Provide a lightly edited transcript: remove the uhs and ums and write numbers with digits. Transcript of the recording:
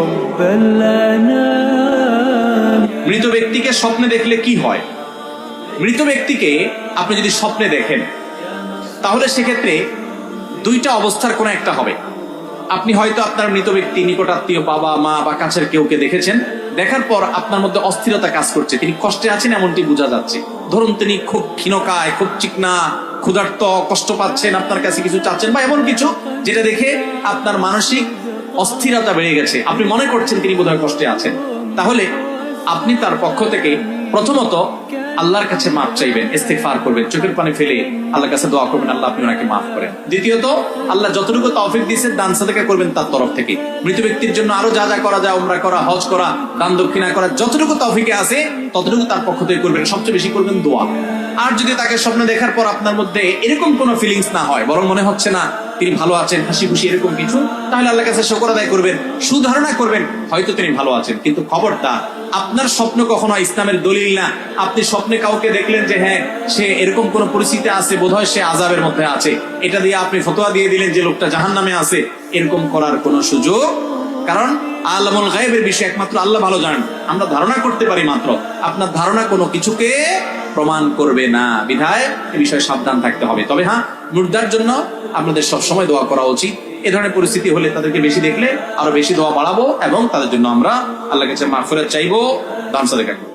رب الأنام. মৃত ব্যক্তিকে স্বপ্নে দেখলে কি হয়? মৃত ব্যক্তিকে আপনি যদি স্বপ্নে দেখেন তাহলে সেক্ষেত্রে দুইটা অবস্থার কোনো একটা হবে। আপনি হয়তো আপনার মৃত ব্যক্তি নিকটাত্মীয় বাবা মা বা কাছের কেউকে দেখেছেন, দেখার পর আপনার মধ্যে অস্থিরতা কাজ করছে, তিনি কষ্টে আছেন এমনটি বোঝা যাচ্ছে। ধরুন তিনি খুব ক্ষীণকায়, খুব চিকনা, ক্ষুধার্ত, কষ্ট পাচ্ছেন, আপনার কাছে কিছু চাচ্ছেন বা এমন কিছু যেটা দেখে আপনার মানসিক অস্থিরতা বেড়ে গেছে, আপনি মনে করছেন তিনি বোধহয় কষ্টে আছেন। তাহলে আপনি তার পক্ষ থেকে প্রথমত আল্লাহর কাছে মাফ চাইবেন, ইস্তিগফার করবেন, চোখের পানি ফেলে আল্লাহর কাছে দোয়া করবেন, আল্লাহ আপনি ওনাকে মাফ করেন। দ্বিতীয়ত আল্লাহ যতটুকু তৌফিক দিয়েছেন দান সাদাকা করবেন তার তরফ থেকে। মৃত ব্যক্তির জন্য আরো যা যা করা যায়, উমরা করা, হজ করা, দান দক্ষিণা করা, যতটুকু তৌফিকে আছে ততটুকু তার পক্ষ থেকে করবেন। সবচেয়ে বেশি করবেন দোয়া। আর যদি তাকে স্বপ্নে দেখার পর আপনার মধ্যে এরকম কোনো ফিলিংস না হয়, বরং মনে হচ্ছে না তিনি ভালো আছেন, হাসি খুশি এরকম কিছু, তাহলে আল্লাহর কাছে শুকর আদায় করবেন, সুধারণা করবেন হয়তো তিনি ভালো আছেন। কিন্তু খবরদার, আপনার স্বপ্ন কখনো ইসলামের দলিল না। আপনি স্বপ্নে কাউকে দেখলেন যে হ্যাঁ সে এরকম কোন পরিস্থিতি আছে, বোধহয় সে আযাবের মধ্যে আছে, এটা দিয়ে আপনি ফতোয়া দিয়ে দিলেন যে লোকটা জাহান্নামে আছে, এরকম করার কোনো সুযোগ। কারণ আলামুল গায়বের বিষয় একমাত্র আল্লাহ ভালো জানেন, আমরা ধারণা করতে পারি মাত্র। আপনার ধারণা কোনো কিছুকে প্রমাণ করবে না, বিধায় এ বিষয়ে সাবধান থাকতে হবে। তবে হ্যাঁ, মুর্দার জন্য আপনাদের সবসময় দোয়া করা উচিত। এ ধরনের পরিস্থিতি হলে তাদেরকে বেশি দেখলে আরো বেশি দোয়া বাড়াবো এবং তাদের জন্য আমরা আল্লাহর কাছে মাগফিরাত চাইবো, দান সাদাকা করব।